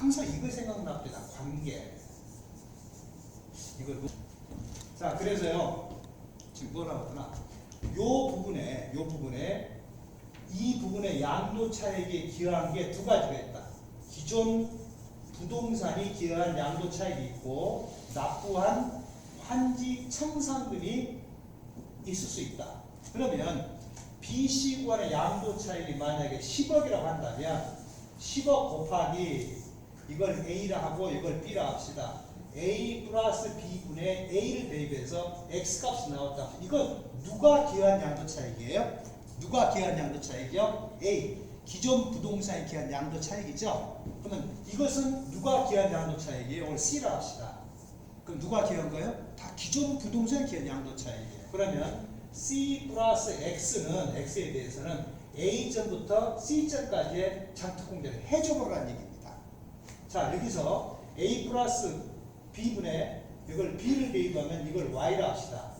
항상 이거 생각납니다. 관계. 이거. 자, 그래서요. 지금 뭐라고 하더나? 요 부분에 이 부분에 양도 차익에 기여한 게 두 가지가 있다. 기존 부동산이 기여한 양도 차익이 있고 납부한 환지 청산금이 있을 수 있다. 그러면 BC 구간의 양도 차익이 만약에 10억이라고 한다면 10억 곱하기 이걸 A라 하고 이걸 B라 합시다. A 플러스 B분의 A를 대입해서 X값이 나왔다. 이건 누가 기여한 양도 차익이에요? 누가 기여한 양도 차익이요? A. 기존 부동산이 기여한 양도 차익이죠? 그러면 이것은 누가 기여한 양도 차익이에요? 오늘 C라 합시다. 그럼 누가 기여한 거예요? 다 기존 부동산이 기여한 양도 차익이에요. 그러면 C 플러스 X는 X에 대해서는 A점부터 C점까지의 장투 공제를 해줘보라는 얘기입니다. 자, 여기서 A 플러스 B분의 이걸 B를 대입하면 이걸 Y라 합시다.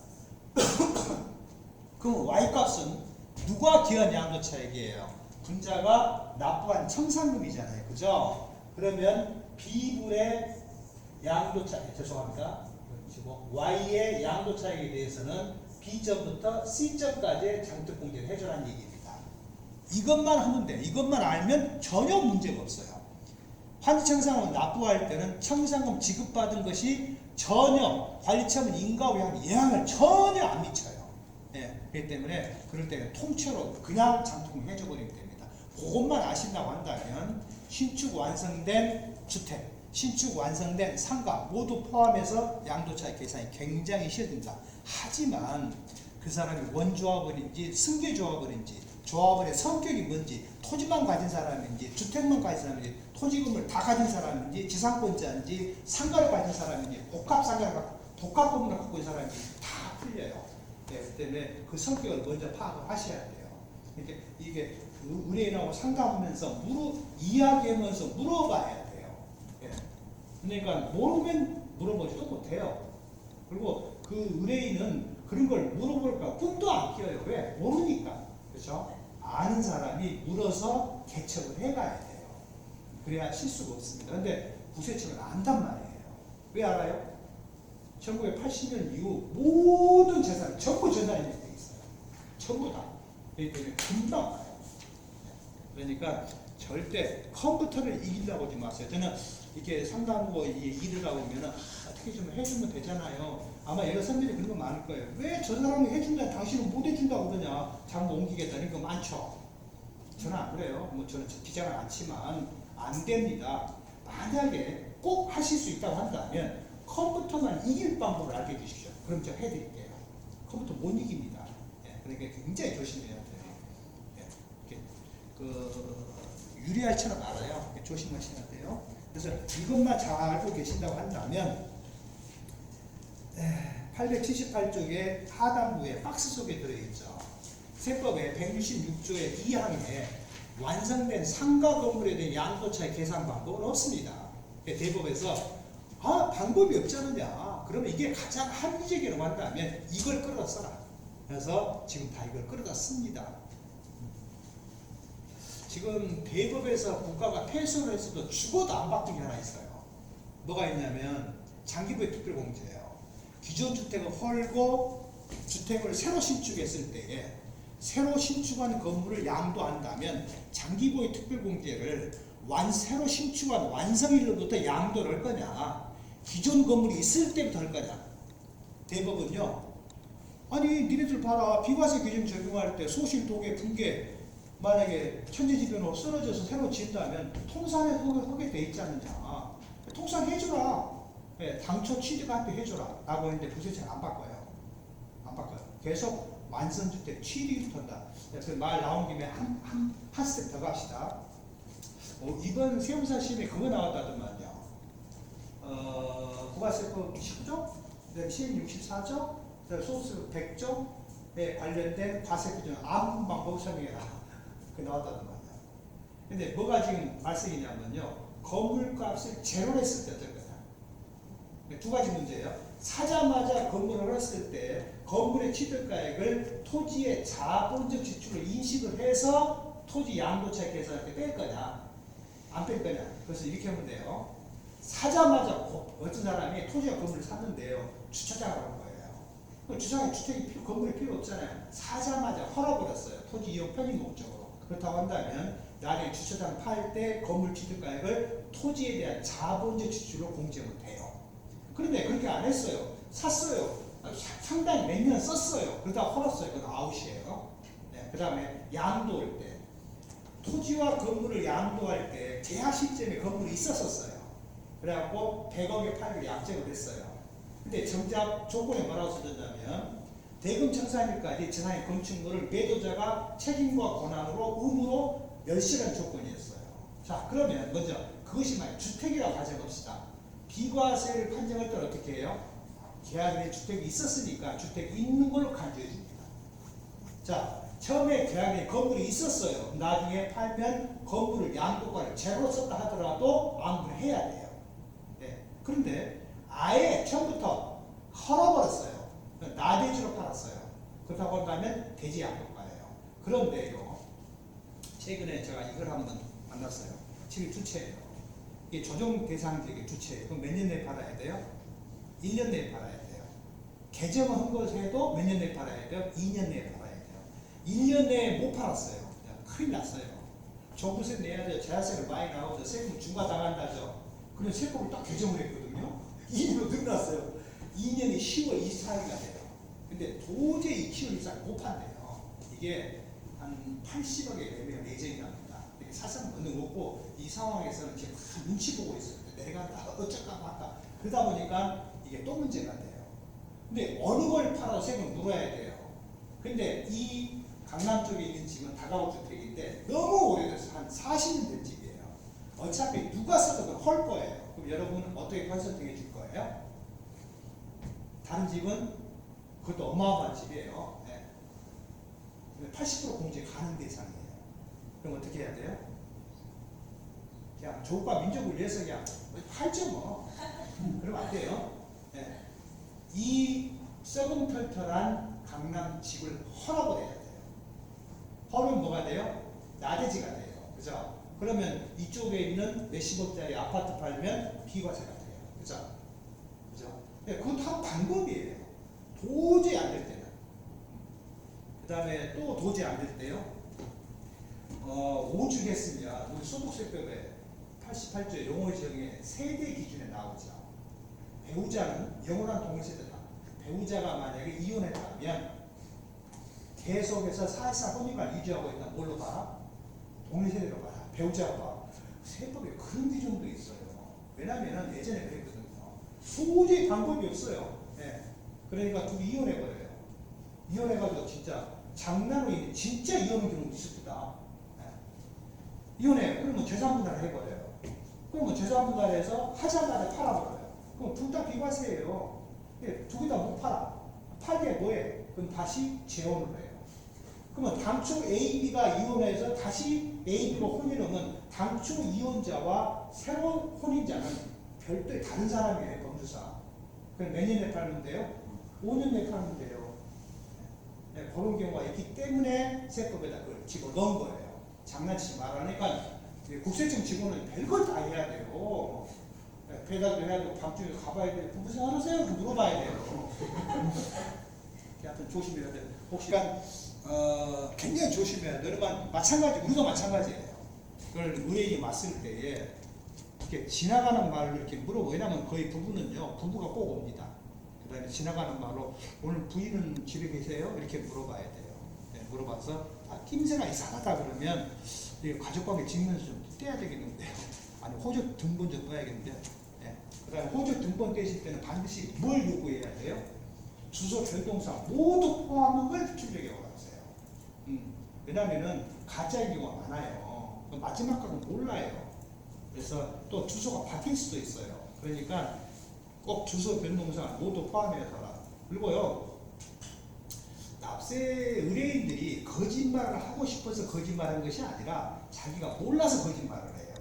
그럼 Y값은 누가 기여한 양도 차익이에요? 분자가 납부한 청산금이잖아요. 그죠? 그러면 B분의 양도 차익, 죄송합니다. Y의 양도 차익에 대해서는 B점부터 C점까지의 장투 공제를 해줘라는 얘기입니다. 이것만 하면 돼. 이것만 알면 전혀 문제가 없어요. 환지청산금을 납부할 때는 청산금 지급받은 것이 전혀 관리처분 인가위에 영향을 전혀 안 미쳐요. 예, 그렇기 때문에 그럴 때는 통째로 그냥 장통을 해줘버리면 됩니다. 그것만 아신다고 한다면 신축 완성된 주택, 신축 완성된 상가 모두 포함해서 양도차익 계산이 굉장히 쉬워진다. 하지만 그 사람이 원조합원인지 승계조합원인지 조합원의 성격이 뭔지 토지만 가진 사람인지 주택만 가진 사람인지 토지금을 다 가진 사람인지 지상권자인지 상가를 가진 사람인지 독합 건물을 갖고 있는 사람인지 다 틀려요. 네, 그 때문에 그 성격을 먼저 파악을 하셔야 돼요. 그러니까 이게 의뢰인하고 상담하면서 이야기하면서 물어봐야 돼요. 예. 그러니까 모르면 물어보지도 못해요. 그리고 그 의뢰인은 그런 걸 물어볼까 꿈도 안 뀌어요. 왜? 모르니까. 그렇죠? 아는 사람이 물어서 개척을 해가야 돼요. 그래야 실수가 없습니다. 근데 구세청은 안단 말이에요. 왜 알아요? 1980년 이후 모든 재산이 전부 전산이 돼 있어요. 전부 다. 그렇기 때문에 금방 와요. 그러니까 절대 컴퓨터를 이기려고 하지 마세요. 저는 이렇게 상담하고 일을 하고 오면은 어떻게 좀 해주면 되잖아요. 아마 여러분들이 그런 거 많을 거예요. 왜 저 사람이 해준다, 당신은 못 해준다고 그러냐. 잘못 옮기겠다는 거 많죠. 저는 안 그래요. 뭐 저는 기장을 않지만 안 됩니다. 만약에 꼭 하실 수 있다고 한다면 컴퓨터만 이길 방법을 알게 해주십시오. 그럼 제가 해드릴게요. 컴퓨터 못 이깁니다. 예, 그러니까 굉장히 조심해야 돼요. 예, 유리알처럼 알아요. 조심하셔야 돼요. 그래서 이것만 잘 알고 계신다고 한다면 878쪽의 하단부에 박스 속에 들어있죠. 세법의 166조의 2항에 완성된 상가 건물에 대한 양도차익 계산 방법은 없습니다. 대법에서 방법이 없지 않느냐. 그러면 이게 가장 합리적이라고 한다면 이걸 끌어다 써라. 그래서 지금 다 이걸 끌어다 씁니다. 지금 대법에서 국가가 폐쇄를 했어도 죽어도 안 바뀐 게 하나 있어요. 뭐가 있냐면 장기부의 특별공제예요. 기존 주택을 헐고 주택을 새로 신축했을 때에 새로 신축한 건물을 양도한다면 장기부의 특별공제를 새로 신축한 완성일로부터 양도를 할 거냐, 기존 건물이 있을 때부터 할 거냐. 대법은요, 아니 니네들 봐라, 비과세 규정 적용할 때 소실, 도계, 붕괴 만약에 천재지변으로 쓰러져서 새로 짓는다면 통산에 하게 돼 있지 않느냐. 통산해줘라. 네, 당초 취득할 때 해줘라 라고 했는데 부세청 안 바꿔요. 안 바꿔요. 계속 완성주택 취득부터 한다. 그래서 말 나온 김에 한 스텝 더 갑시다. 이번 세무사 시험에 그거 나왔다더만요. 부가세법 19조, 시행 64조, 소수 100조에 관련된 과세 규정 아무 방법 설명해라. 그 나왔다더만요. 근데 뭐가 지금 발생이냐면요, 건물값을 제로로 했을 때 어떨 거냐. 두 가지 문제예요. 사자마자 건물을 했을 때 건물의 취득가액을 토지의 자본적 지출로 인식을 해서 토지 양도차익 계산할 때 뺄 거냐, 안 뺄 거냐. 그래서 이렇게 하면 돼요. 사자마자 어떤 사람이 토지와 건물을 샀는데요. 주차장을 한 거예요. 주차장에 건물이 필요 없잖아요. 사자마자 헐어버렸어요. 토지 이용 편익 목적으로. 그렇다고 한다면 나중에 주차장 팔 때 건물 취득가액을 토지에 대한 자본적 지출로 공제하면 돼요. 그런데 그렇게 안 했어요. 샀어요. 상당히 몇 년 썼어요. 그러다가 헐었어요. 그건 아웃이에요. 네, 그 다음에 양도할 때 토지와 건물을 양도할 때 계약 시점에 건물이 있었어요. 그래갖고 100억에 팔기로 약정을 했어요. 근데 정작 조건에 뭐라고 써졌냐면 대금 청산일까지 재산의 건축물을 매도자가 책임과 권한으로 의무로 멸실한 조건이었어요. 자, 그러면 먼저 그것이 만약 주택이라고 가정합시다. 비과세를 판정할 때는 어떻게 해요? 계약에 주택이 있었으니까 주택이 있는 걸로 간주해 줍니다. 자, 처음에 계약에 건물이 있었어요. 나중에 팔면 건물을 양도가를 제로 썼다 하더라도 암을 해야 돼요. 네. 그런데 아예 처음부터 헐어버렸어요. 나대지로 팔았어요. 그렇다고 한다면 대지 양도가예요. 그런데요, 최근에 제가 이걸 한번 만났어요. 지금 두 채예요. 이게 조정 대상 지역의 두 채예요. 그럼 몇 년 내에 팔아야 돼요? 1년 내에 팔아야 돼요. 개정을 한 것을 해도 몇 년 내에 팔아야 돼요? 2년 내에 팔아야 돼요. 1년 내에 못 팔았어요. 큰일 났어요. 종부세 내야 돼요. 재산세를 많이 나오죠. 세금 중과당한다죠. 그래서 세법을 딱 개정을 했거든요. 2년으로 늘어났어요. 2년이 10월 24일가 돼요. 근데 도저히 10월 24일 못 판대요. 이게 한 80억에 되면 예정이 납니다. 사실은 얻는 거고 이 상황에서는 지금 다 눈치 보고 있어요. 내가 어쩔까 말까. 그러다 보니까 이게 또 문제가 돼요. 근데 어느 걸 팔아도 세금을 물어야 돼요. 근데 이 강남 쪽에 있는 집은 다가구 주택인데 너무 오래돼서 한 40년 된 집이에요. 어차피 누가 써도 헐 거예요. 그럼 여러분은 어떻게 컨설팅해 줄 거예요? 다른 집은 그것도 어마어마한 집이에요. 네. 80% 공제 가능 대상이에요. 그럼 어떻게 해야 돼요? 그냥 조국과 민족을 위해서 그냥 팔죠 뭐. 그러면 안 돼요. 네. 이 썩은 털털한 강남 집을 헐어버려야 돼요. 헐으면 뭐가 돼요? 나대지가 돼요. 그죠? 그러면 이쪽에 있는 몇십억짜리 아파트 팔면 비과세가 돼요. 그죠? 그죠? 네, 그것도 한 방법이에요. 도저히 안 될 때는. 그 다음에 또 도저히 안 될 때요. 오죽했으면 우리 소득세법에 88조 용어지정에 세대 기준에 나오죠. 배우자는 영원한 동일세대다. 배우자가 만약에 이혼했다면 계속해서 사실상 혼인을 유지하고 있다면 뭘로 봐? 동일세대로 봐. 배우자가 봐. 세법에 그런 기준도 있어요. 왜냐면 예전에 그랬거든요. 도저히 방법이 없어요. 네. 그러니까 둘이 이혼해버려요. 이혼해가지고 진짜 장난으로 진짜 이혼한 경우도 있습니다. 이혼해요. 그러면 재산분할을 해버려요. 그러면 재산분할해서 하자마자 팔아버려요. 그럼 둘 다 비과세예요. 두 개 다 못 팔아. 팔게 뭐해? 그럼 다시 재혼을 해요. 그러면 당초 A, B가 이혼해서 다시 A, B로 혼인하면 당초 이혼자와 새로운 혼인자는 별도의 다른 사람이에요. 범주사. 그럼 몇 년에 팔면 돼요? 5년 내에 팔면 돼요. 네, 그런 경우가 있기 때문에 세법에다 그걸 집어넣은 거예요. 장난치지 말라니까 국세청 직원은 별걸 다 해야 돼요. 배달도 해야 되고 밤중에 가봐야 돼요. 무슨 하세요? 물어봐야 돼요. 하여튼 조심해야 돼요. 혹시 굉장히 조심해야 돼요. 여러분 마찬가지 우리도 마찬가지예요. 그걸 의뢰인이 왔을 때에 이렇게 지나가는 말로 이렇게 물어보. 왜냐면 거의 부부는요 부부가 꼭 옵니다. 그다음에 지나가는 말로 오늘 부인은 집에 계세요? 이렇게 물어봐야 돼요. 네, 물어봐서 낌새가 이상하다 그러면 가족관계 증명서 좀 떼야 되겠는데요. 아니 호적 등본 좀 써야겠는데요. 네. 그 다음에 호적 등본 떼실 때는 반드시 뭘 요구해야 돼요? 주소 별동사 모두 포함한 걸 기출력에 올라가세요. 왜냐면은 가짜인 경우가 많아요. 마지막 각은 몰라요. 그래서 또 주소가 바뀔 수도 있어요. 그러니까 꼭 주소 변동사 모두 포함해서라. 그리고요 납세 의뢰인들이 거짓말을 하고 싶어서 거짓말하는 것이 아니라 자기가 몰라서 거짓말을 해요.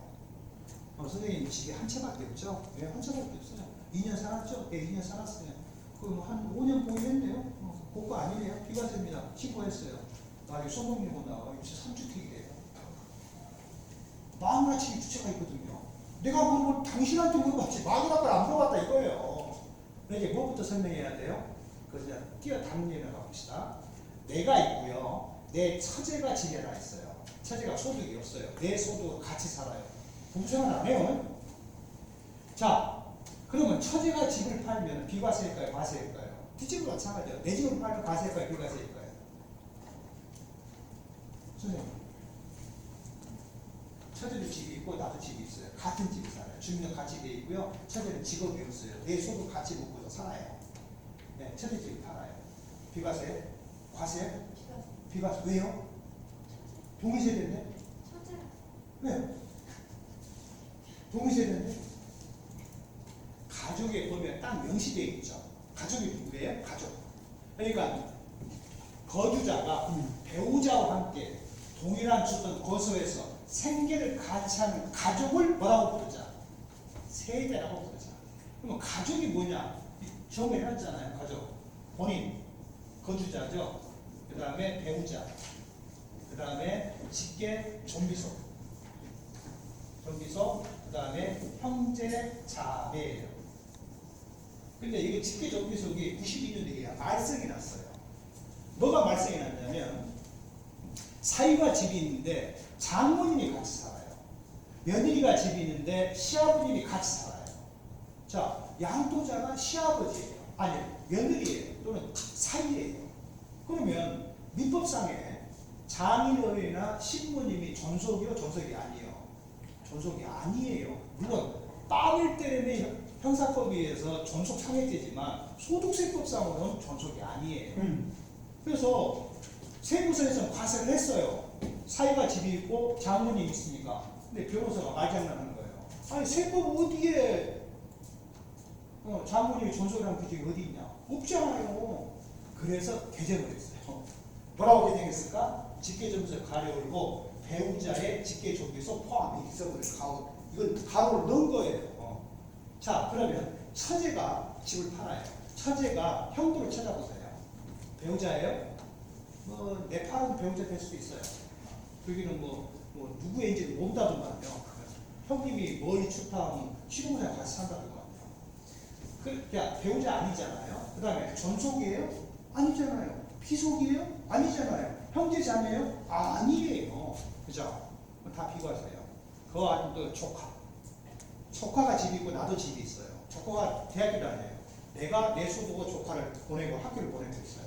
선생님 집에 한 채밖에 없죠? 왜 한 채밖에 없어요? 2년 살았죠? 네, 2년 살았어요. 그럼 한 5년 보유했네요? 그거 아니네요. 비과세입니다. 신고했어요. 나중에 소송일보 나와. 3주택이래요. 마음가짐 주체가 있거든요. 내가 뭐 당신한테 물어봤지 마누라한테 안 물어봤다 이거예요. 그래서 이제 뭐부터 설명해야 돼요? 그래서 그냥 뛰어담는 가봅시다. 내가 있고요. 내 처제가 집에 하나 있어요. 처제가 소득이 없어요. 내 소득으로 같이 살아요. 부부생활 안 해요. 자, 그러면 처제가 집을 팔면 비과세일까요? 과세일까요? 뒷집은 마찬가지죠. 내 집을 팔면 과세일까요? 비과세일까요? 선생님, 처제도 집이 있고 나도 집이 있어요. 같은 집에 살아요. 주민은 같이 돼 있고요. 처제는 직업이 없어요. 내 소득 같이 먹고서 살아요. 네, 처제 집이 팔아요. 비과세? 과세? 비과세. 왜요? 동의세대인데? 왜요? 동의세대인데? 가족에 보면 딱 명시되어 있죠. 가족이 누구예요? 가족. 그러니까 거주자가 배우자와 함께 동일한 주택 거소에서 생계를 같이 하는 가족을 뭐라고 부르자? 세대라고 부르자. 그러면 가족이 뭐냐? 처음에 해놨잖아요. 가족. 본인, 거주자죠. 그 다음에 배우자. 그 다음에 직계, 좀비소. 그 다음에 형제, 자매예요. 근데 이게 직계 좀비속이 92년도에 말썽이 났어요. 뭐가 말썽이 났냐면 사위가 집이 있는데 장모님이 같이 살아요. 며느리가 집이 있는데 시아버님이 같이 살아요. 자, 양도자가 시아버지예요. 아니, 며느리예요. 또는 사위예요. 그러면 민법상에 장인어른이나 신부님이 존속이요? 존속이 아니에요. 존속이 아니에요. 물론 땀을 때리는 형사법에 의해서 존속 상해죄지만 소득세법상으로는 존속이 아니에요. 그래서 세무서에서는 과세를 했어요. 사위가 집이 있고 장모님이 있으니까. 근데 변호사가 말장난하는 거예요. 아니 세법 어디에 장모님이 존속이라는 규정이 어디 있냐? 없잖아요. 그래서 개정을 했어요. 뭐라고 개정했을까? 직계점수를 가려울고 배우자의 직계조기소 포함 이성을 이건 가로를 넣은 거예요. 자, 그러면 처제가 집을 팔아요. 처제가 형부를 찾아보세요. 배우자예요? 뭐 내 팔은 배우자 될 수도 있어요. 여기는 뭐 누구인지 모른다더만요. 형님이 멀리 출타하면 시부모랑 같이 산다는 것 같아요. 그러니까 배우자 아니잖아요. 그 다음에 전속이에요? 아니잖아요. 비속이에요? 아니잖아요. 형제 자매요? 아니에요. 그죠? 다 비과세요. 그거 아니면 또 조카. 조카가 집이 있고 나도 집이 있어요. 조카가 대학교 다녀요. 내가 내 소득으로 조카를 보내고 학교를 보내고 있어요.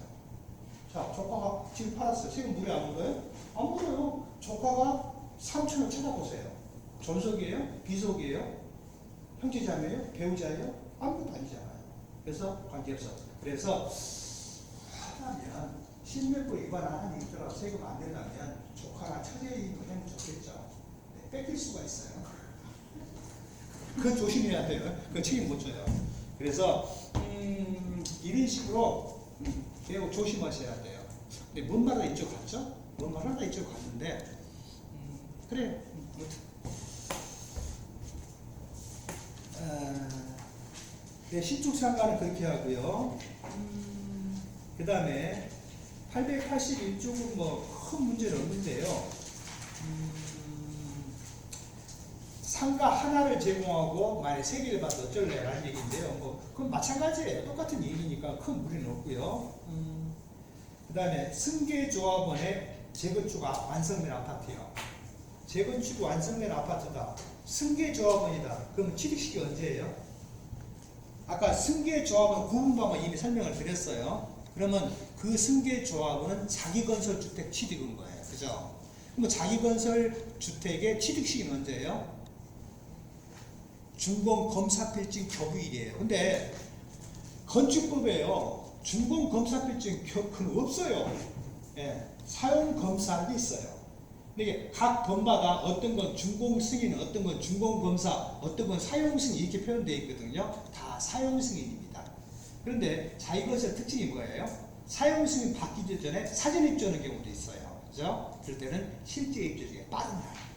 자, 조카가 집을 팔았어요. 세금 물에 안 물어요? 안 물어요. 조카가 삼촌을 찾아보세요. 존속이에요? 비속이에요? 형제자매예요? 배우자예요? 아무것도 아니잖아요. 그래서 관계없어. 그래서 하나면 신명부 위반하는 게 있더라도 세금 안 내려면 조카나 처제인 거 하면 좋겠죠. 네, 뺏길 수가 있어요. 그건 조심해야 돼요. 그건 책임 못 져요. 그래서 이런 식으로 매우 조심하셔야 돼요. 근데 뭔 말하다 이쪽 갔죠? 뭔 말하다 이쪽 갔는데 그래. 네, 신축상가는 그렇게 하고요. 그 다음에 881쪽은 뭐 큰 문제는 없는데요. 상가 하나를 제공하고 만약 세 개를 받아 어쩔래라는 얘기인데요. 뭐 그건 마찬가지예요. 똑같은 얘기니까 큰 무리는 없고요. 그 다음에 승계조합원의 재건축 완성된 아파트요. 재건축 완성된 아파트다. 승계조합원이다. 그럼 취득식이 언제예요? 아까 승계조합원 구분방을 이미 설명을 드렸어요. 그러면 그 승계조합원은 자기건설주택 취득인 거예요. 그죠? 그럼 자기건설주택의 취득식이 언제예요? 준공검사필증 교부일이에요. 근데 건축법에요. 준공검사필증 교부는 없어요. 예, 사용검사는 있어요. 이게 각 법마다 어떤 건 준공승인, 어떤 건 준공검사, 어떤 건 사용승인 이렇게 표현되어 있거든요. 다 사용승인입니다. 그런데 자기건설 특징이 뭐예요? 사용승인 바뀌기 전에 사전 입주하는 경우도 있어요. 그죠? 그럴 때는 실제 입주 중에 빠른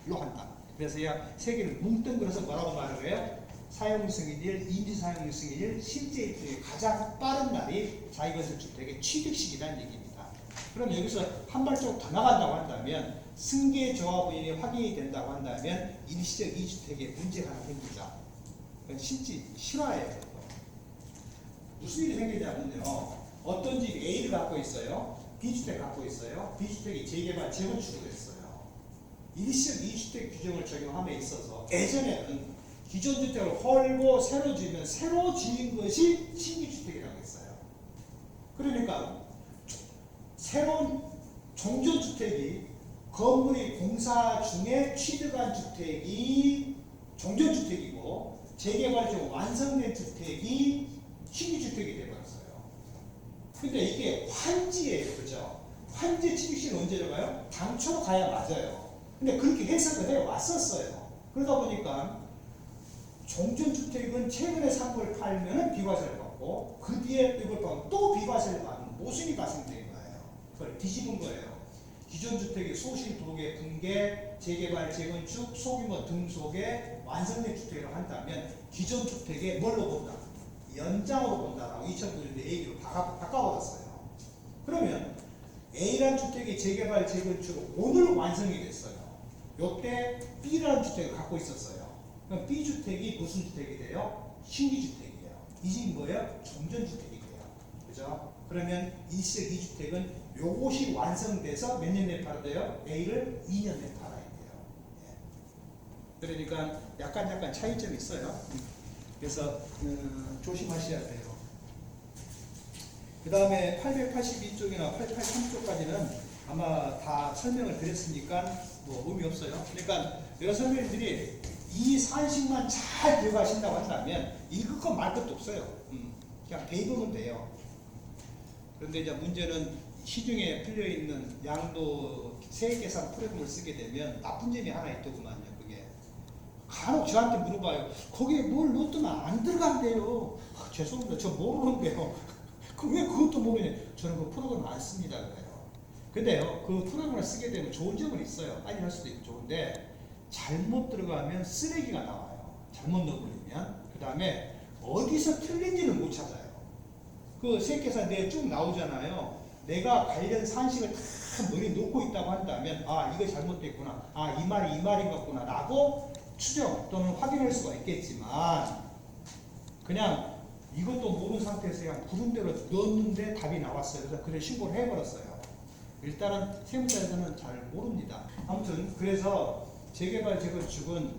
날로 한다. 그래서 세 개를 뭉뚱그려서 뭐라고 말을 해요? 사용승인일, 임시사용승인일, 실제 입주의 가장 빠른 날이 자기건설주택의 취득식이라는 얘기입니다. 그럼 여기서 한 발짝 더 나간다고 한다면 승계 조합원이 확인이 된다고 한다면 일시적 2주택에 문제가 하나 생기죠. 그건 실화예요. 무슨 일이 생기냐면요. 어떤 집 A를 갖고 있어요. B주택 갖고 있어요. B주택이 재개발, 재건축을 했어요. 일시적 2주택 규정을 적용함에 있어서 예전에는 기존 주택을 헐고 새로 지으면 새로 지은 것이 신규주택이라고 했어요. 그러니까 새로운 종전주택이 건물이 공사 중에 취득한 주택이 종전주택이고 재개발 중 완성된 주택이 신규주택이 되어버렸어요. 근데 이게 환지예요. 그죠? 환지 취득시는 언제 들어가요? 당초 가야 맞아요. 근데 그렇게 해석을 해왔었어요. 그러다 보니까 종전주택은 최근에 산 걸 팔면 비과세를 받고 그 뒤에 이걸 팔면 또 비과세를 받는 모순이 발생된 거예요. 그걸 뒤집은 거예요. 기존 주택의 소실, 도계, 붕괴, 재개발, 재건축, 소규모 등속의 완성된 주택이라고 한다면 기존 주택에 뭘로 본다? 연장으로 본다라고 2009년에 A로 바꿔버렸어요. 그러면 A라는 주택이 재개발, 재건축 오늘 완성이 됐어요. 요때 B라는 주택을 갖고 있었어요. 그럼 B주택이 무슨 주택이 돼요? 신규주택이에요. 이 집이 뭐예요? 종전주택이 돼요. 그죠? 그러면 일시적 2주택은 요것이 완성돼서 몇 년 내에 팔아야 돼요? A를 2년 내에 팔아야 돼요. 예. 그러니까 약간 차이점이 있어요. 그래서 조심하셔야 돼요. 그 다음에 882쪽이나 883쪽까지는 아마 다 설명을 드렸으니까 뭐 의미 없어요. 그러니까 여러분들이 이 산식만 잘 기억하신다고 한다면 읽을 것 말 것도 없어요. 그냥 배우면 돼요. 그런데 이제 문제는 시중에 풀려있는 양도 세액계산 프로그램을 쓰게 되면 나쁜 점이 하나 있더구만요. 그게 간혹 저한테 물어봐요. 거기에 뭘 넣었더만 안 들어간대요. 죄송합니다. 저 모르는데요. 그럼 왜 그것도 모르냐? 저는 그 프로그램 안 씁니다. 그래요. 근데요, 그 프로그램을 쓰게 되면 좋은 점은 있어요. 빨리 할 수도 있고 좋은데 잘못 들어가면 쓰레기가 나와요. 잘못 넣어버리면. 그 다음에 어디서 틀린지는 못 찾아요. 그 세액계산 내에 쭉 나오잖아요. 내가 관련 산식을 다 머리에 놓고 있다고 한다면 아 이거 잘못됐구나. 아 이 말이 이 말인 것 같구나 라고 추정 또는 확인할 수가 있겠지만 그냥 이것도 모르는 상태에서 그냥 부른 대로 넣었는데 답이 나왔어요. 그래서 그래 신고를 해버렸어요. 일단은 세무사에서는 잘 모릅니다. 아무튼 그래서 재개발 재건축은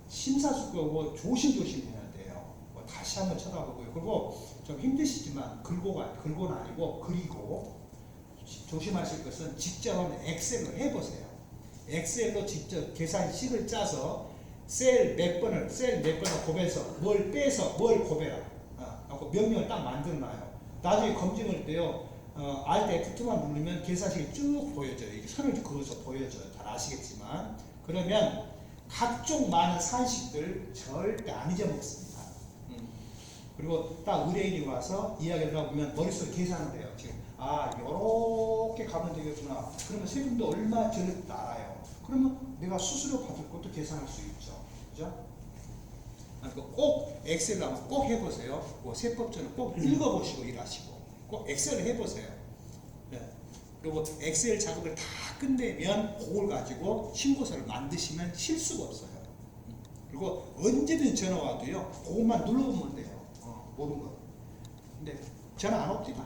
심사숙고하고 조심조심 해야 돼요. 뭐 다시 한번 쳐다보고요. 그리고 좀 힘드시지만 글고는 아니고 그리고 조심하실 것은 직접 한번 엑셀로 해보세요. 엑셀로 직접 계산식을 짜서 셀 몇 번을 곱해서 뭘 빼서 뭘 곱해라. 명령을 딱 만들어놔요. 나중에 검증할 때요. Alt F2만 누르면 계산식이 쭉 보여져요. 이게 선을 그어서 보여져요. 잘 아시겠지만. 그러면 각종 많은 산식들 절대 안 잊어먹습니다. 그리고 딱 의뢰인이 와서 이야기를 하보면 머릿속에 계산을 해요. 지금 요렇게 가면 되겠구나. 그러면 세금도 얼마 전에 알아요. 그러면 내가 수수료 받을 것도 계산할 수 있죠. 그죠? 꼭 엑셀로 한번 꼭 해보세요. 뭐 세법전을 꼭 읽어보시고 일하시고 꼭 엑셀을 해보세요. 네. 그리고 엑셀 작업을 다 끝내면 그걸 가지고 신고서를 만드시면 실수가 없어요. 그리고 언제든 전화 와도요. 그것만 눌러보면 돼요. 모르는 거. 근데 전화 안 오지 마.